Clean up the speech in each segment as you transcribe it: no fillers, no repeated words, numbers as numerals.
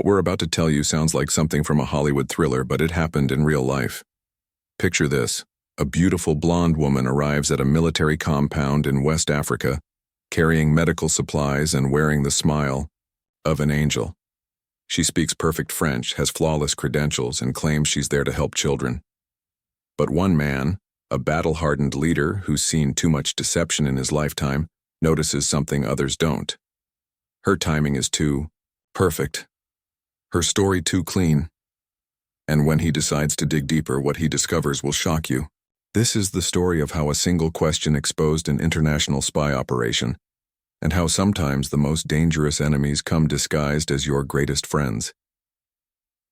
What we're about to tell you sounds like something from a Hollywood thriller, but it happened in real life. Picture this. A beautiful blonde woman arrives at a military compound in West Africa, carrying medical supplies and wearing the smile of an angel. She speaks perfect French, has flawless credentials, and claims she's there to help children. But one man, a battle-hardened leader who's seen too much deception in his lifetime, notices something others don't. Her timing is too perfect. Her story too clean. And when he decides to dig deeper, what he discovers will shock you. This is the story of how a single question exposed an international spy operation, and how sometimes the most dangerous enemies come disguised as your greatest friends.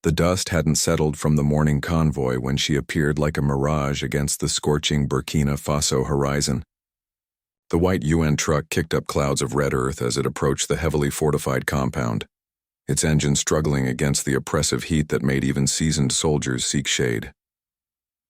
The dust hadn't settled from the morning convoy when she appeared like a mirage against the scorching Burkina Faso horizon. The white UN truck kicked up clouds of red earth as it approached the heavily fortified compound, its engine struggling against the oppressive heat that made even seasoned soldiers seek shade.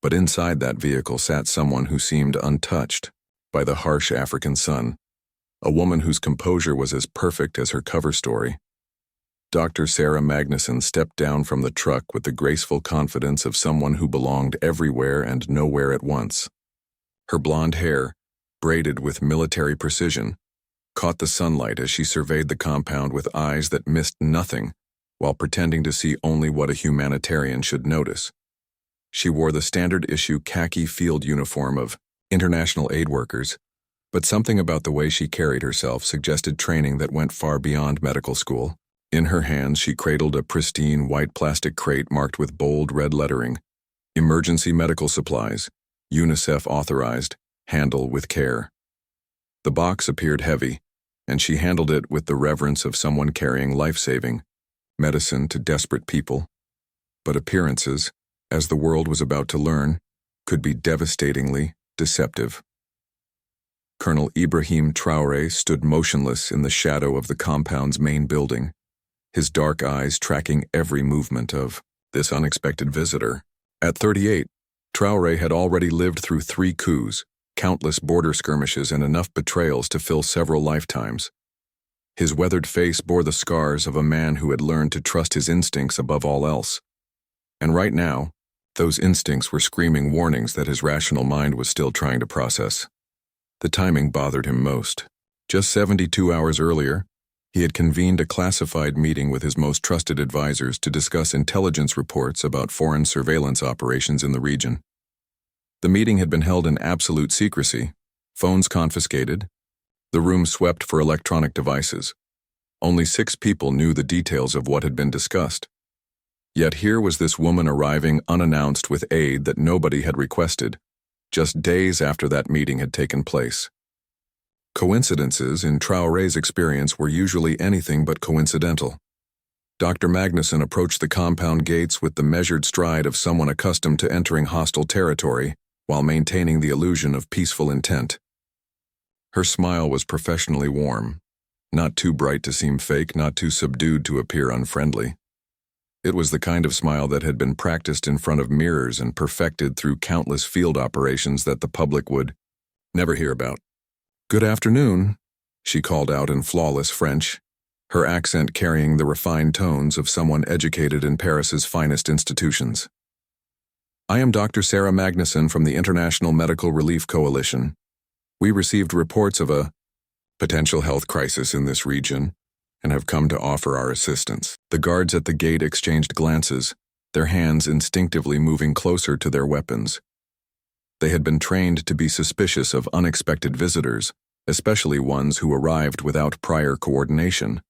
But inside that vehicle sat someone who seemed untouched by the harsh African sun, a woman whose composure was as perfect as her cover story. Dr. Sarah Magnuson stepped down from the truck with the graceful confidence of someone who belonged everywhere and nowhere at once. Her blonde hair, braided with military precision, caught the sunlight as she surveyed the compound with eyes that missed nothing, while pretending to see only what a humanitarian should notice. She wore the standard-issue khaki field uniform of international aid workers, but something about the way she carried herself suggested training that went far beyond medical school. In her hands, she cradled a pristine white plastic crate marked with bold red lettering, "Emergency Medical Supplies, UNICEF Authorized, Handle with Care." The box appeared heavy, and she handled it with the reverence of someone carrying life-saving medicine to desperate people. But appearances, as the world was about to learn, could be devastatingly deceptive. Colonel Ibrahim Traoré stood motionless in the shadow of the compound's main building, his dark eyes tracking every movement of this unexpected visitor. At 38, Traoré had already lived through 3 coups, countless border skirmishes, and enough betrayals to fill several lifetimes. His weathered face bore the scars of a man who had learned to trust his instincts above all else. And right now, those instincts were screaming warnings that his rational mind was still trying to process. The timing bothered him most. Just 72 hours earlier, he had convened a classified meeting with his most trusted advisors to discuss intelligence reports about foreign surveillance operations in the region. The meeting had been held in absolute secrecy, phones confiscated, the room swept for electronic devices. Only 6 people knew the details of what had been discussed. Yet here was this woman arriving unannounced with aid that nobody had requested, just days after that meeting had taken place. Coincidences, in Traoré's experience, were usually anything but coincidental. Dr. Magnuson approached the compound gates with the measured stride of someone accustomed to entering hostile territory while maintaining the illusion of peaceful intent. Her smile was professionally warm, not too bright to seem fake, not too subdued to appear unfriendly. It was the kind of smile that had been practiced in front of mirrors and perfected through countless field operations that the public would never hear about. "Good afternoon," she called out in flawless French, her accent carrying the refined tones of someone educated in Paris's finest institutions. "I am Dr. Sarah Magnuson from the International Medical Relief Coalition. We received reports of a potential health crisis in this region and have come to offer our assistance." The guards at the gate exchanged glances, their hands instinctively moving closer to their weapons. They had been trained to be suspicious of unexpected visitors, especially ones who arrived without prior coordination.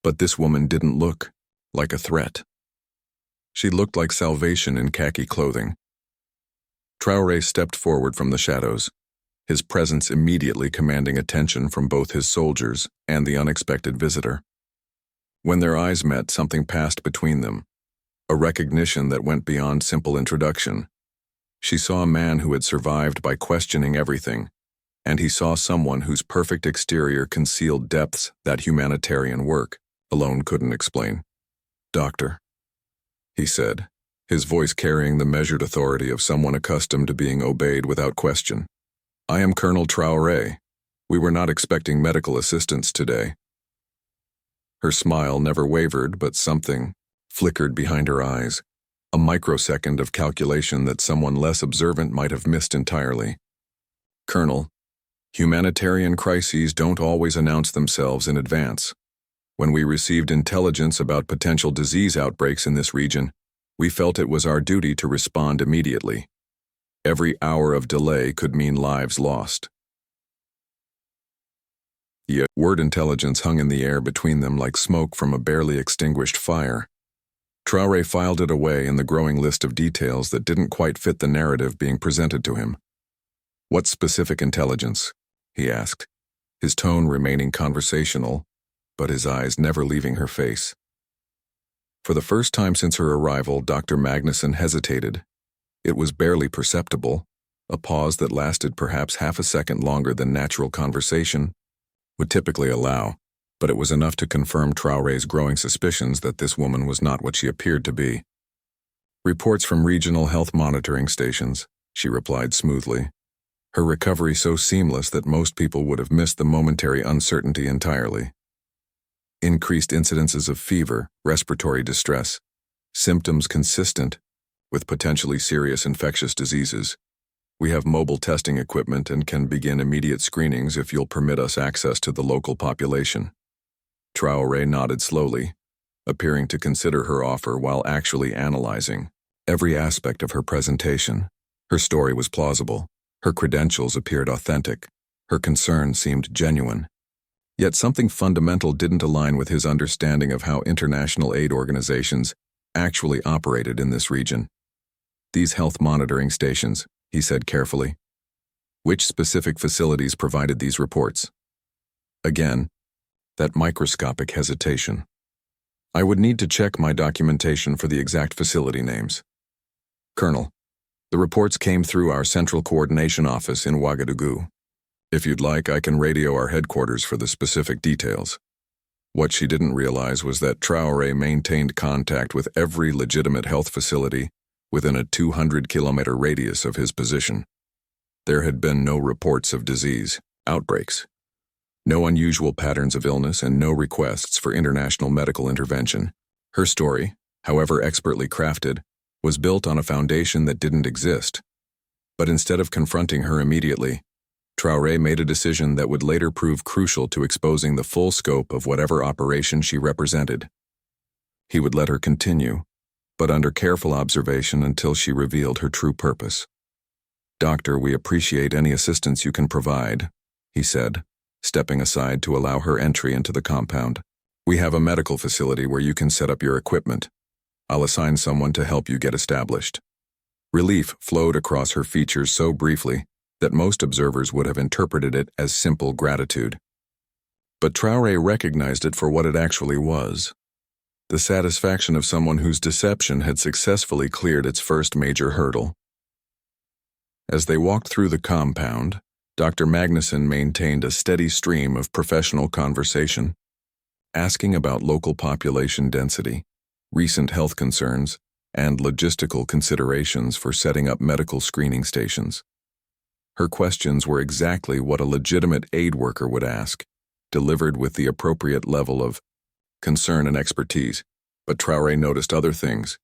But this woman didn't look like a threat. She looked like salvation in khaki clothing. Traoré stepped forward from the shadows, his presence immediately commanding attention from both his soldiers and the unexpected visitor. When their eyes met, something passed between them, a recognition that went beyond simple introduction. She saw a man who had survived by questioning everything, and he saw someone whose perfect exterior concealed depths that humanitarian work alone couldn't explain. "Doctor," he said, his voice carrying the measured authority of someone accustomed to being obeyed without question. "I am Colonel Traoré. We were not expecting medical assistance today." Her smile never wavered, but something flickered behind her eyes, a microsecond of calculation that someone less observant might have missed entirely. Colonel, humanitarian crises don't always announce themselves in advance. When we received intelligence about potential disease outbreaks in this region, we felt it was our duty to respond immediately. Every hour of delay could mean lives lost. The word intelligence hung in the air between them like smoke from a barely extinguished fire. Traoré filed it away in the growing list of details that didn't quite fit the narrative being presented to him. "What specific intelligence?" he asked, his tone remaining conversational, but his eyes never leaving her face. For the first time since her arrival, Dr. Magnuson hesitated. It was barely perceptible, a pause that lasted perhaps half a second longer than natural conversation would typically allow, but it was enough to confirm Traoré's growing suspicions that this woman was not what she appeared to be. "Reports from regional health monitoring stations," she replied smoothly, her recovery so seamless that most people would have missed the momentary uncertainty entirely. "Increased incidences of fever, respiratory distress, symptoms consistent with potentially serious infectious diseases. We have mobile testing equipment and can begin immediate screenings if you'll permit us access to the local population." Traoré nodded slowly, appearing to consider her offer while actually analyzing every aspect of her presentation. Her story was plausible, her credentials appeared authentic, her concern seemed genuine. Yet something fundamental didn't align with his understanding of how international aid organizations actually operated in this region. "These health monitoring stations," he said carefully. "Which specific facilities provided these reports?" Again, that microscopic hesitation. "I would need to check my documentation for the exact facility names." "Colonel, the reports came through our Central Coordination Office in Ouagadougou. If you'd like, I can radio our headquarters for the specific details." What she didn't realize was that Traoré maintained contact with every legitimate health facility within a 200-kilometer radius of his position. There had been no reports of disease outbreaks, no unusual patterns of illness, and no requests for international medical intervention. Her story, however expertly crafted, was built on a foundation that didn't exist. But instead of confronting her immediately, Traoré made a decision that would later prove crucial to exposing the full scope of whatever operation she represented. He would let her continue, but under careful observation until she revealed her true purpose. "Doctor, we appreciate any assistance you can provide," he said, stepping aside to allow her entry into the compound. "We have a medical facility where you can set up your equipment. I'll assign someone to help you get established." Relief flowed across her features so briefly that most observers would have interpreted it as simple gratitude. But Traoré recognized it for what it actually was: the satisfaction of someone whose deception had successfully cleared its first major hurdle. As they walked through the compound, Dr. Magnuson maintained a steady stream of professional conversation, asking about local population density, recent health concerns, and logistical considerations for setting up medical screening stations. Her questions were exactly what a legitimate aid worker would ask, delivered with the appropriate level of concern and expertise. But Traoré noticed other things: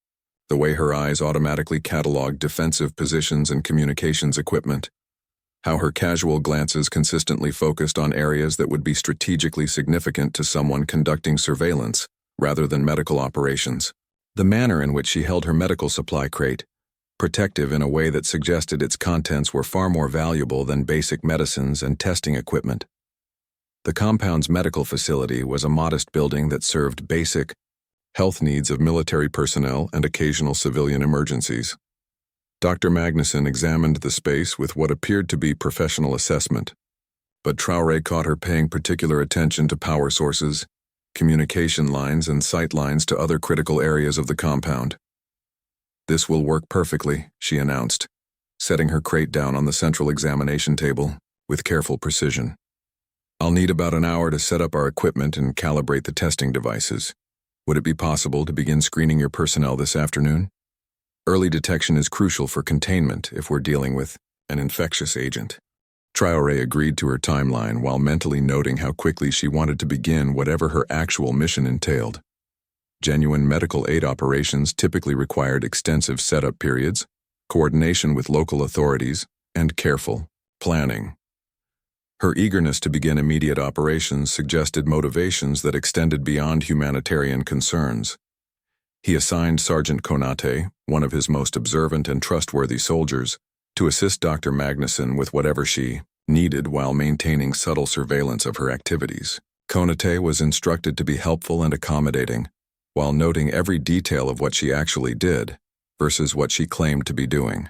the way her eyes automatically cataloged defensive positions and communications equipment, how her casual glances consistently focused on areas that would be strategically significant to someone conducting surveillance rather than medical operations, the manner in which she held her medical supply crate, protective in a way that suggested its contents were far more valuable than basic medicines and testing equipment. The compound's medical facility was a modest building that served basic health needs of military personnel and occasional civilian emergencies. Dr. Magnuson examined the space with what appeared to be professional assessment, but Traoré caught her paying particular attention to power sources, communication lines, and sight lines to other critical areas of the compound. "This will work perfectly," she announced, setting her crate down on the central examination table with careful precision. "I'll need about an hour to set up our equipment and calibrate the testing devices. Would it be possible to begin screening your personnel this afternoon? Early detection is crucial for containment if we're dealing with an infectious agent." Traoré agreed to her timeline while mentally noting how quickly she wanted to begin whatever her actual mission entailed. Genuine medical aid operations typically required extensive setup periods, coordination with local authorities, and careful planning. Her eagerness to begin immediate operations suggested motivations that extended beyond humanitarian concerns. He assigned Sergeant Konate, one of his most observant and trustworthy soldiers, to assist Dr. Magnuson with whatever she needed while maintaining subtle surveillance of her activities. Konate was instructed to be helpful and accommodating, while noting every detail of what she actually did versus what she claimed to be doing.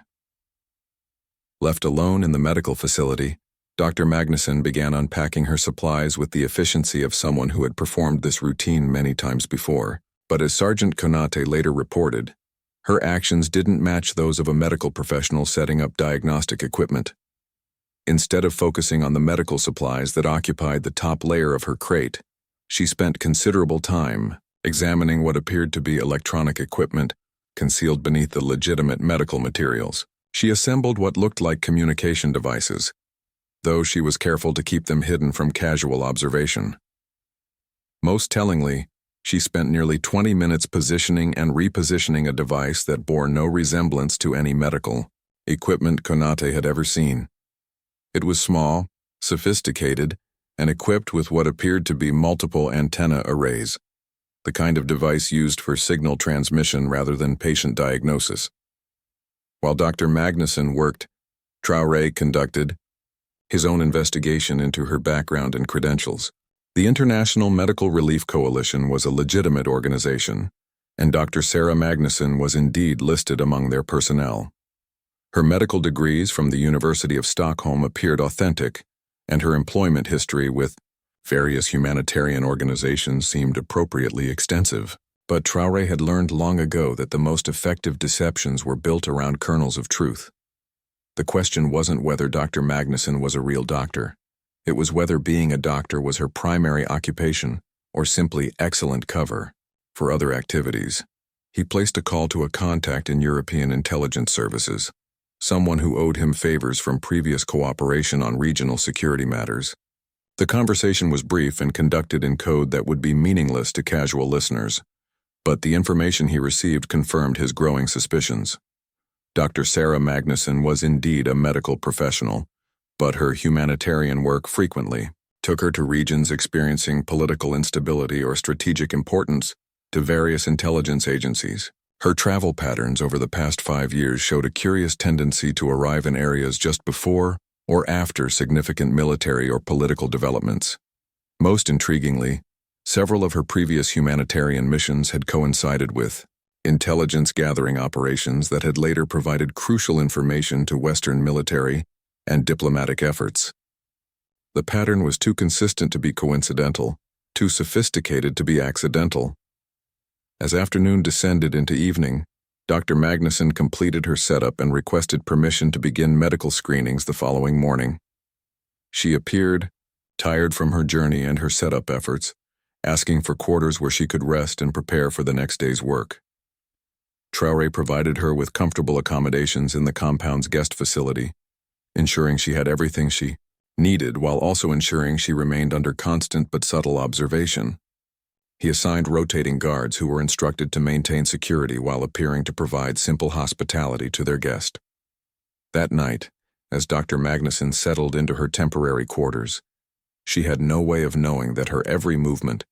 Left alone in the medical facility, Dr. Magnuson began unpacking her supplies with the efficiency of someone who had performed this routine many times before. But as Sergeant Konate later reported, her actions didn't match those of a medical professional setting up diagnostic equipment. Instead of focusing on the medical supplies that occupied the top layer of her crate, she spent considerable time examining what appeared to be electronic equipment concealed beneath the legitimate medical materials. She assembled what looked like communication devices, though she was careful to keep them hidden from casual observation. Most tellingly, she spent nearly 20 minutes positioning and repositioning a device that bore no resemblance to any medical equipment Konate had ever seen. It was small, sophisticated, and equipped with what appeared to be multiple antenna arrays, the kind of device used for signal transmission rather than patient diagnosis. While Dr. Magnuson worked, Traoré conducted his own investigation into her background and credentials. The International Medical Relief Coalition was a legitimate organization, and Dr. Sarah Magnuson was indeed listed among their personnel. Her medical degrees from the University of Stockholm appeared authentic, and her employment history with various humanitarian organizations seemed appropriately extensive. But Traoré had learned long ago that the most effective deceptions were built around kernels of truth. The question wasn't whether Dr. Magnuson was a real doctor. It was whether being a doctor was her primary occupation or simply excellent cover for other activities. He placed a call to a contact in European intelligence services, someone who owed him favors from previous cooperation on regional security matters. The conversation was brief and conducted in code that would be meaningless to casual listeners, but the information he received confirmed his growing suspicions. Dr. Sarah Magnuson was indeed a medical professional, but her humanitarian work frequently took her to regions experiencing political instability or strategic importance, to various intelligence agencies. Her travel patterns over the past 5 years showed a curious tendency to arrive in areas just before or after significant military or political developments. Most intriguingly, several of her previous humanitarian missions had coincided with intelligence gathering operations that had later provided crucial information to Western military and diplomatic efforts. The pattern was too consistent to be coincidental, too sophisticated to be accidental. As afternoon descended into evening, Dr. Magnuson completed her setup and requested permission to begin medical screenings the following morning. She appeared, tired from her journey and her setup efforts, asking for quarters where she could rest and prepare for the next day's work. Traoré provided her with comfortable accommodations in the compound's guest facility, ensuring she had everything she needed while also ensuring she remained under constant but subtle observation. He assigned rotating guards who were instructed to maintain security while appearing to provide simple hospitality to their guest. That night, as Dr. Magnuson settled into her temporary quarters, she had no way of knowing that her every movement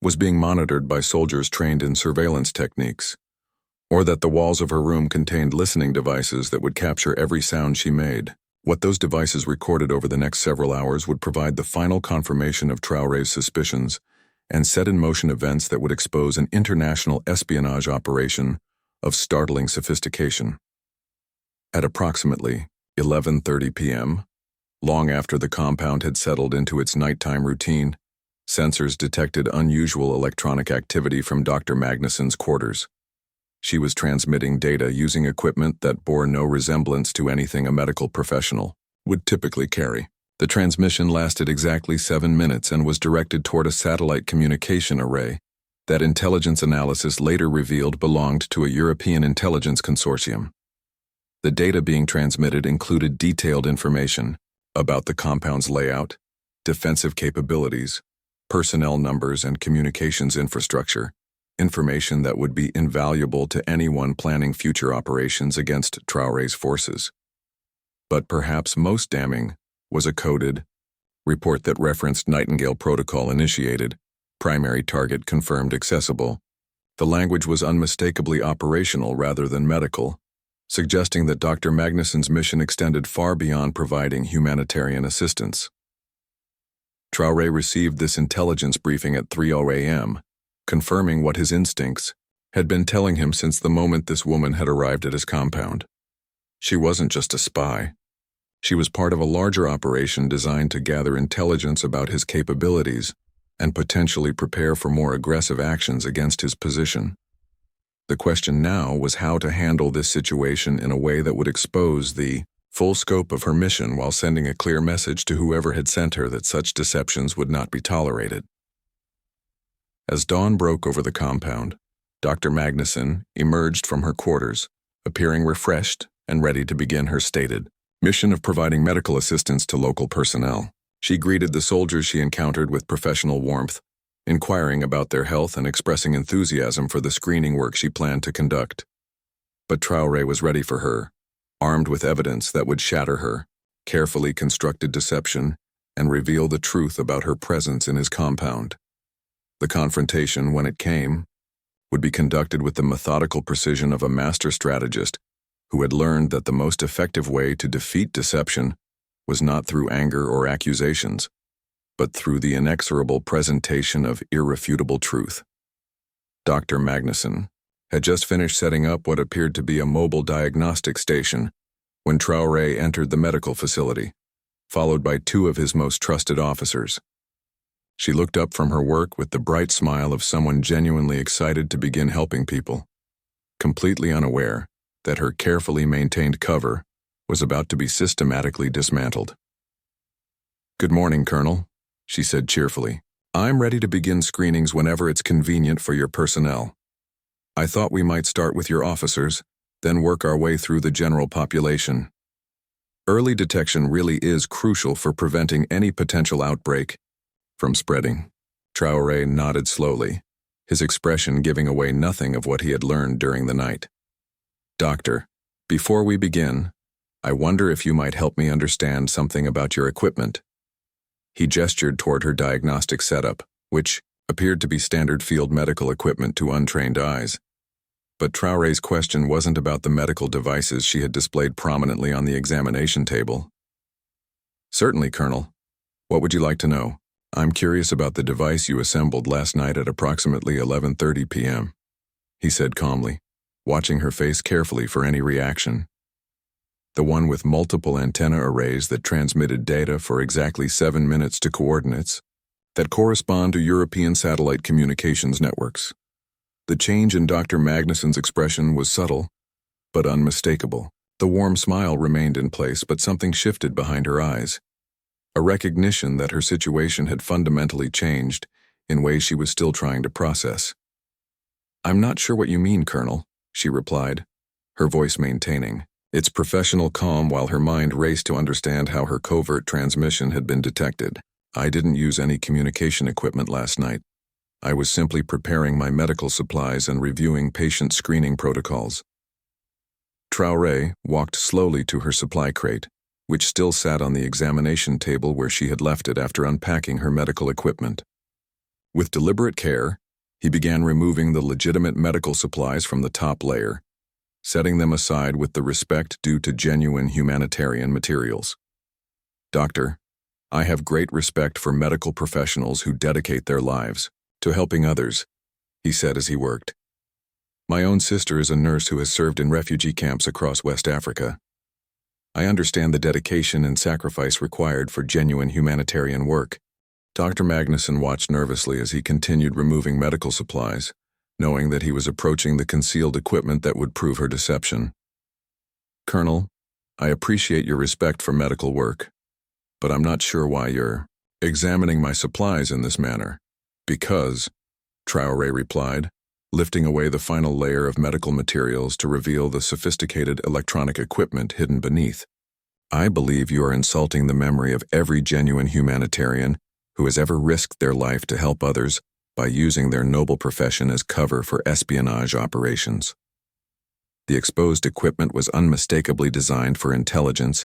was being monitored by soldiers trained in surveillance techniques, or that the walls of her room contained listening devices that would capture every sound she made. What those devices recorded over the next several hours would provide the final confirmation of Traoré's suspicions and set in motion events that would expose an international espionage operation of startling sophistication. At approximately 11:30 p.m., long after the compound had settled into its nighttime routine, sensors detected unusual electronic activity from Dr. Magnuson's quarters. She was transmitting data using equipment that bore no resemblance to anything a medical professional would typically carry. The transmission lasted exactly 7 minutes and was directed toward a satellite communication array that intelligence analysis later revealed belonged to a European intelligence consortium. The data being transmitted included detailed information about the compound's layout, defensive capabilities, personnel numbers, and communications infrastructure, information that would be invaluable to anyone planning future operations against Traoré's forces. But perhaps most damning was a coded report that referenced Nightingale Protocol initiated, primary target confirmed accessible. The language was unmistakably operational rather than medical, suggesting that Dr. Magnussen's mission extended far beyond providing humanitarian assistance. Traoré received this intelligence briefing at 3:00 a.m., confirming what his instincts had been telling him since the moment this woman had arrived at his compound. She wasn't just a spy. She was part of a larger operation designed to gather intelligence about his capabilities and potentially prepare for more aggressive actions against his position. The question now was how to handle this situation in a way that would expose the full scope of her mission while sending a clear message to whoever had sent her that such deceptions would not be tolerated. As dawn broke over the compound, Dr. Magnussen emerged from her quarters, appearing refreshed and ready to begin her stated mission of providing medical assistance to local personnel. She greeted the soldiers she encountered with professional warmth, inquiring about their health and expressing enthusiasm for the screening work she planned to conduct. But Traoré was ready for her, armed with evidence that would shatter her carefully constructed deception and reveal the truth about her presence in his compound. The confrontation, when it came, would be conducted with the methodical precision of a master strategist who had learned that the most effective way to defeat deception was not through anger or accusations, but through the inexorable presentation of irrefutable truth. Dr. Magnussen had just finished setting up what appeared to be a mobile diagnostic station when Traoré entered the medical facility, followed by two of his most trusted officers. She looked up from her work with the bright smile of someone genuinely excited to begin helping people, completely unaware that her carefully maintained cover was about to be systematically dismantled. "Good morning, Colonel," she said cheerfully. "I'm ready to begin screenings whenever it's convenient for your personnel. I thought we might start with your officers, then work our way through the general population. Early detection really is crucial for preventing any potential outbreak from spreading." Traoré nodded slowly, his expression giving away nothing of what he had learned during the night. "Doctor, before we begin, I wonder if you might help me understand something about your equipment." He gestured toward her diagnostic setup, which appeared to be standard field medical equipment to untrained eyes. But Traoré's question wasn't about the medical devices she had displayed prominently on the examination table. "Certainly, Colonel. What would you like to know?" "I'm curious about the device you assembled last night at approximately 11:30 p.m., he said calmly, watching her face carefully for any reaction. "The one with multiple antenna arrays that transmitted data for exactly 7 minutes to coordinates that correspond to European satellite communications networks." The change in Dr. Magnussen's expression was subtle, but unmistakable. The warm smile remained in place, but something shifted behind her eyes. A recognition that her situation had fundamentally changed in ways she was still trying to process. "I'm not sure what you mean, Colonel," she replied, her voice maintaining its professional calm while her mind raced to understand how her covert transmission had been detected. "I didn't use any communication equipment last night. I was simply preparing my medical supplies and reviewing patient screening protocols." Traoré walked slowly to her supply crate, which still sat on the examination table where she had left it after unpacking her medical equipment. With deliberate care, he began removing the legitimate medical supplies from the top layer, setting them aside with the respect due to genuine humanitarian materials. "Doctor, I have great respect for medical professionals who dedicate their lives to helping others," he said as he worked. "My own sister is a nurse who has served in refugee camps across West Africa. I understand the dedication and sacrifice required for genuine humanitarian work." Dr. Magnussen watched nervously as he continued removing medical supplies, knowing that he was approaching the concealed equipment that would prove her deception. "Colonel, I appreciate your respect for medical work, but I'm not sure why you're examining my supplies in this manner." "Because," Traoré replied, lifting away the final layer of medical materials to reveal the sophisticated electronic equipment hidden beneath. I believe you are insulting the memory of every genuine humanitarian who has ever risked their life to help others by using their noble profession as cover for espionage operations. The exposed equipment was unmistakably designed for intelligence